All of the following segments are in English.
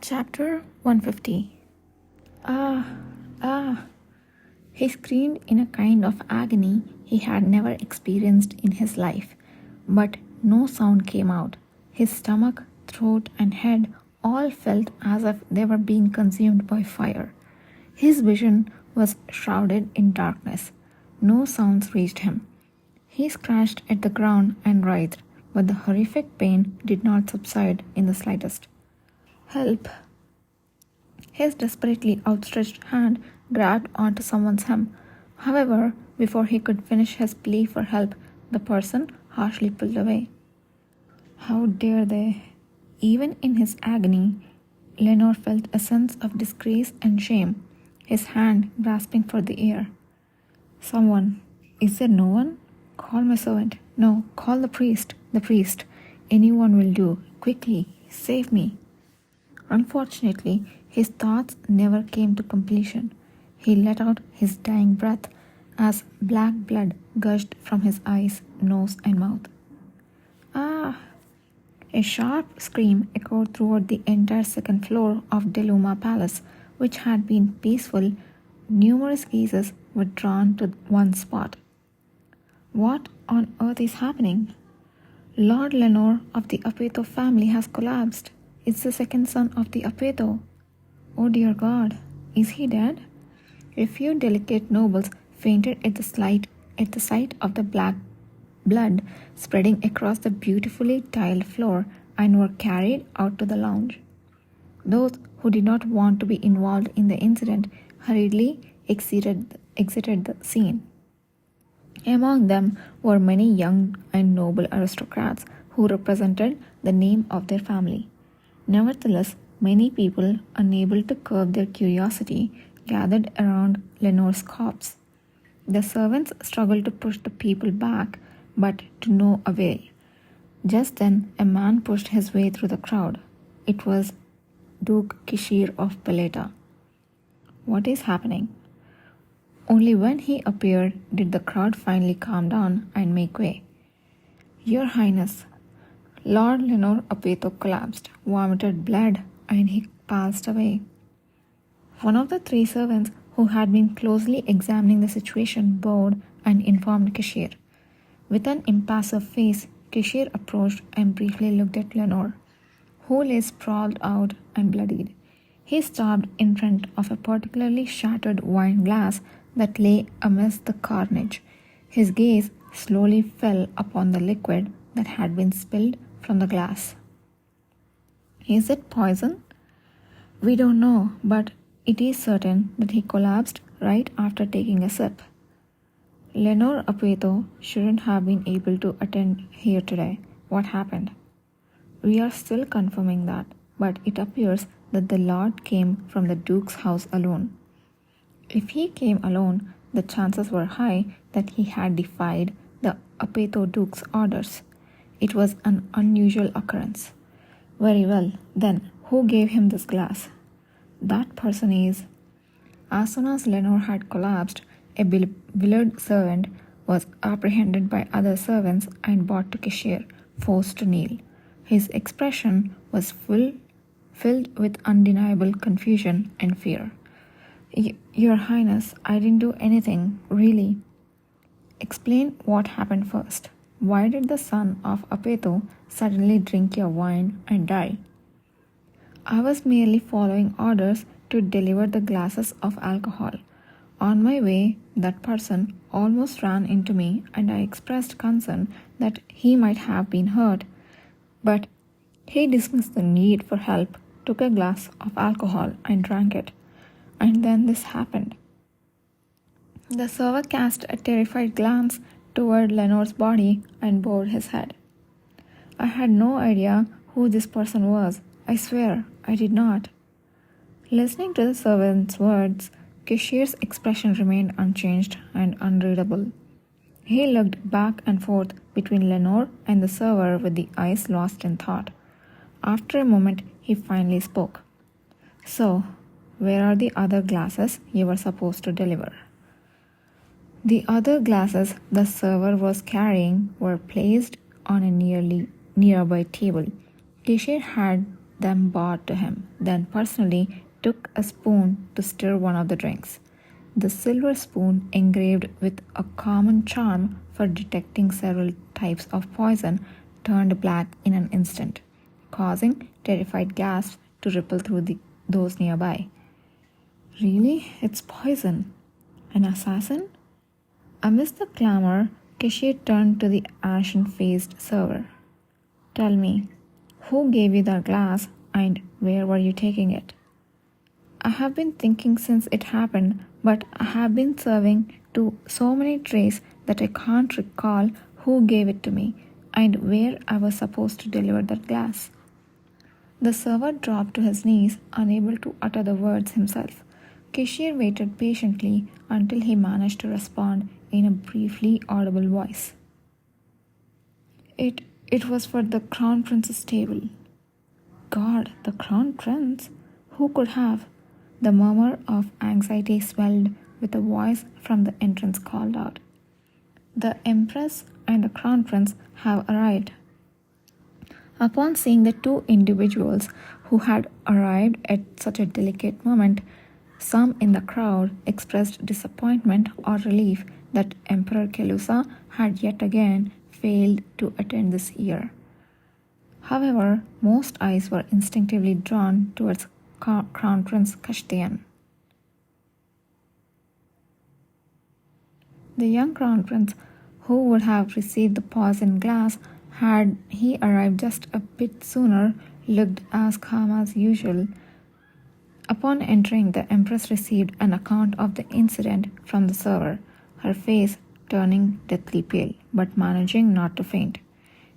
Chapter 150. Ah, ah. He screamed in a kind of agony he had never experienced in his life, but no sound came out. His stomach, throat, and head all felt as if they were being consumed by fire. His vision was shrouded in darkness. No sounds reached him. He scratched at the ground and writhed, but the horrific pain did not subside in the slightest. Help! His desperately outstretched hand grabbed onto someone's hem. However, before he could finish his plea for help, the person harshly pulled away. How dare they? Even in his agony, Lenore felt a sense of disgrace and shame, his hand grasping for the air. Someone. Is there no one? Call my servant. No, call the priest. The priest. Anyone will do. Quickly, save me. Unfortunately, his thoughts never came to completion. He let out his dying breath as black blood gushed from his eyes, nose, and mouth. Ah! A sharp scream echoed throughout the entire second floor of Deluma Palace, which had been peaceful. Numerous gazes were drawn to one spot. What on earth is happening? Lord Lenore of the Apeto family has collapsed. It's the second son of the Apeto. Oh dear God, is he dead? A few delicate nobles fainted at the sight of the black blood spreading across the beautifully tiled floor and were carried out to the lounge. Those who did not want to be involved in the incident hurriedly exited the scene. Among them were many young and noble aristocrats who represented the name of their family. Nevertheless, many people, unable to curb their curiosity, gathered around Lenore's corpse. The servants struggled to push the people back, but to no avail. Just then, a man pushed his way through the crowd. It was Duke Kishir of Peleta. What is happening? Only when he appeared did the crowd finally calm down and make way. Your Highness, Lord Lenore Apeto collapsed, vomited blood, and he passed away. One of the three servants who had been closely examining the situation bowed and informed Kishir. With an impassive face, Kishir approached and briefly looked at Lenore, who lay sprawled out and bloodied. He stopped in front of a particularly shattered wine glass that lay amidst the carnage. His gaze slowly fell upon the liquid that had been spilled from the glass. Is it poison? We don't know, but it is certain that he collapsed right after taking a sip. Lenore Apeto shouldn't have been able to attend here today. What happened? We are still confirming that, but it appears that the Lord came from the Duke's house alone. If he came alone, the chances were high that he had defied the Apeto Duke's orders. It was an unusual occurrence. Very well, then who gave him this glass? That person is... As soon as Lenore had collapsed, a beloved servant was apprehended by other servants and brought to Kishir, forced to kneel. His expression was filled with undeniable confusion and fear. Your Highness, I didn't do anything, really. Explain what happened first. Why did the son of Apeto suddenly drink your wine and die? I was merely following orders to deliver the glasses of alcohol. On my way, that person almost ran into me and I expressed concern that he might have been hurt. But he dismissed the need for help, took a glass of alcohol and drank it. And then this happened. The server cast a terrified glance toward Lenore's body and bowed his head. I had no idea who this person was. I swear, I did not. Listening to the servant's words, Kishir's expression remained unchanged and unreadable. He looked back and forth between Lenore and the server with the eyes lost in thought. After a moment, he finally spoke. So, where are the other glasses you were supposed to deliver? The other glasses the server was carrying were placed on a nearby table. Kishir had them brought to him, then personally took a spoon to stir one of the drinks. The silver spoon, engraved with a common charm for detecting several types of poison, turned black in an instant, causing terrified gasps to ripple through those nearby. Really? It's poison. An assassin? Amidst the clamor, Cashier turned to the ashen-faced server. Tell me, who gave you that glass and where were you taking it? I have been thinking since it happened, but I have been serving to so many trays that I can't recall who gave it to me and where I was supposed to deliver that glass. The server dropped to his knees, unable to utter the words himself. Cashier waited patiently until he managed to respond in a briefly audible voice. It was for the Crown Prince's table. God, the Crown Prince? Who could have? The murmur of anxiety swelled with a voice from the entrance called out. The Empress and the Crown Prince have arrived. Upon seeing the two individuals who had arrived at such a delicate moment, some in the crowd expressed disappointment or relief that Emperor Kelusa had yet again failed to attend this year. However, most eyes were instinctively drawn towards Crown Prince Kashtian. The young Crown Prince, who would have received the poisoned glass had he arrived just a bit sooner, looked as calm as usual. Upon entering, the Empress received an account of the incident from the server, her face turning deathly pale, but managing not to faint.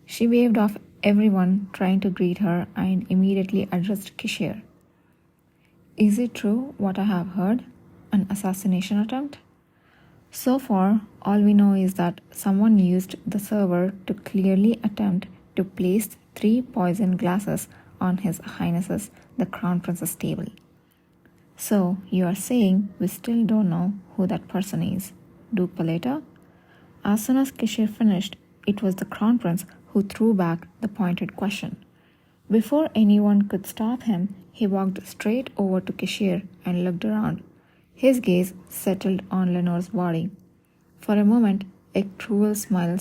She waved off everyone trying to greet her and immediately addressed Cashier. Is it true what I have heard? An assassination attempt? So far, all we know is that someone used the server to clearly attempt to place 3 poison glasses on His Highness's the Crown Prince's table. So, you are saying we still don't know who that person is, Duke Paleta? As soon as Cashier finished, it was the Crown Prince who threw back the pointed question. Before anyone could stop him, he walked straight over to Cashier and looked around. His gaze settled on Lenore's body. For a moment, a cruel smile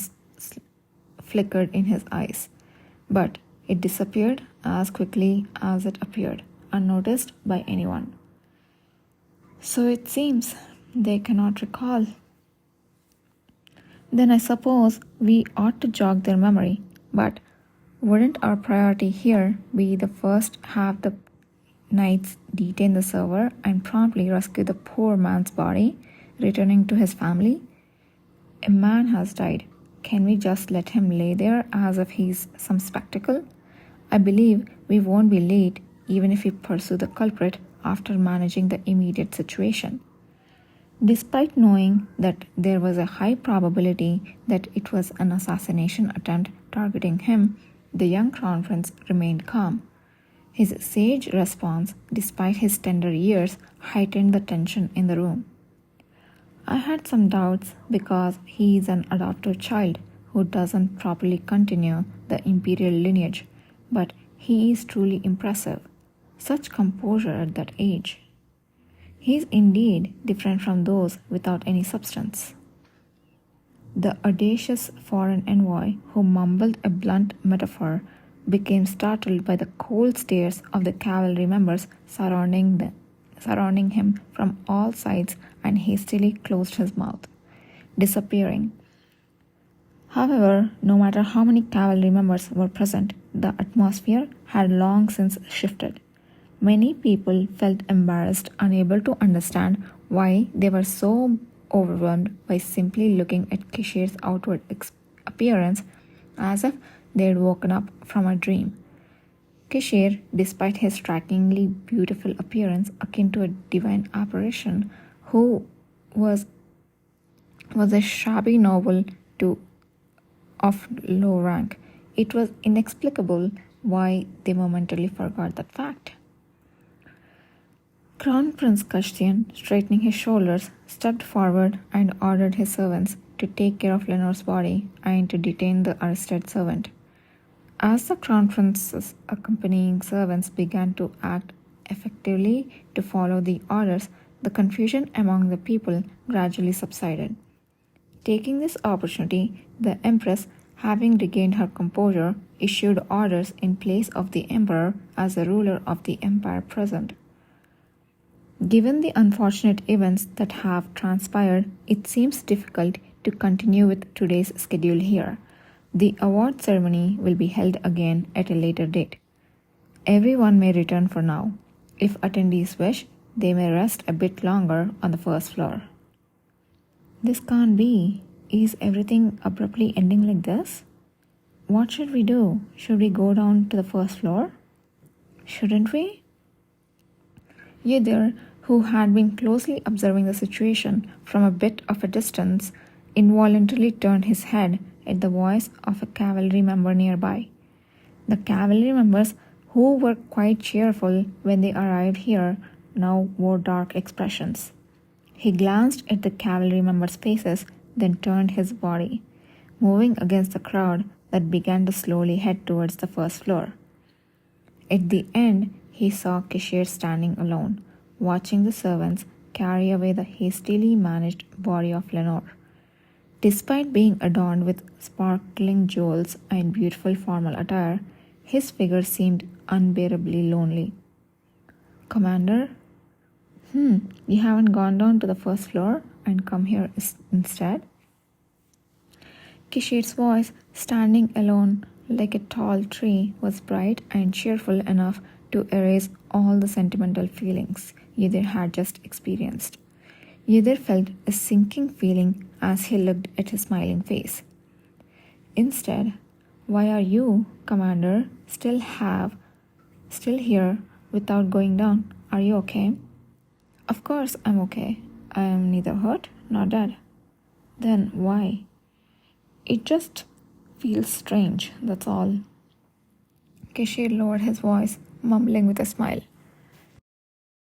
flickered in his eyes, but it disappeared as quickly as it appeared, unnoticed by anyone. So it seems they cannot recall. Then I suppose we ought to jog their memory, but wouldn't our priority here be the first have the knights detain the server and promptly rescue the poor man's body, returning to his family? A man has died. Can we just let him lay there as if he's some spectacle? I believe we won't be late even if we pursue the culprit after managing the immediate situation. Despite knowing that there was a high probability that it was an assassination attempt targeting him, the young Crown Prince remained calm. His sage response, despite his tender years, heightened the tension in the room. I had some doubts because he is an adopted child who doesn't properly continue the imperial lineage, but he is truly impressive. Such composure at that age. He is indeed different from those without any substance. The audacious foreign envoy, who mumbled a blunt metaphor, became startled by the cold stares of the cavalry members surrounding him from all sides and hastily closed his mouth, disappearing. However, no matter how many cavalry members were present, the atmosphere had long since shifted. Many people felt embarrassed, unable to understand why they were so overwhelmed by simply looking at Cashier's outward appearance as if they had woken up from a dream. Cashier, despite his strikingly beautiful appearance akin to a divine apparition, who was a shabby noble of low rank, it was inexplicable why they momentarily forgot that fact. Crown Prince Kashtian, straightening his shoulders, stepped forward and ordered his servants to take care of Lenore's body and to detain the arrested servant. As the crown prince's accompanying servants began to act effectively to follow the orders, the confusion among the people gradually subsided. Taking this opportunity, the empress, having regained her composure, issued orders in place of the emperor as the ruler of the empire present. Given the unfortunate events that have transpired, it seems difficult to continue with today's schedule here. The award ceremony will be held again at a later date. Everyone may return for now. If attendees wish, they may rest a bit longer on the first floor. This can't be. Is everything abruptly ending like this? What should we do? Should we go down to the first floor? Shouldn't we? Yidhir, who had been closely observing the situation from a bit of a distance, involuntarily turned his head at the voice of a cavalry member nearby. The cavalry members, who were quite cheerful when they arrived here, now wore dark expressions. He glanced at the cavalry members' faces, then turned his body, moving against the crowd that began to slowly head towards the first floor. At the end, he saw Kishir standing alone, watching the servants carry away the hastily managed body of Lenore. Despite being adorned with sparkling jewels and beautiful formal attire, his figure seemed unbearably lonely. Commander? You haven't gone down to the first floor and come here instead? Kishir's voice, standing alone like a tall tree, was bright and cheerful enough to erase all the sentimental feelings Yidhir had just experienced. Yidhir felt a sinking feeling as he looked at his smiling face. Instead, why are you, Commander, still here without going down? Are you okay? Of course I'm okay. I am neither hurt nor dead. Then why? It just feels strange, that's all. Kishir lowered his voice, mumbling with a smile.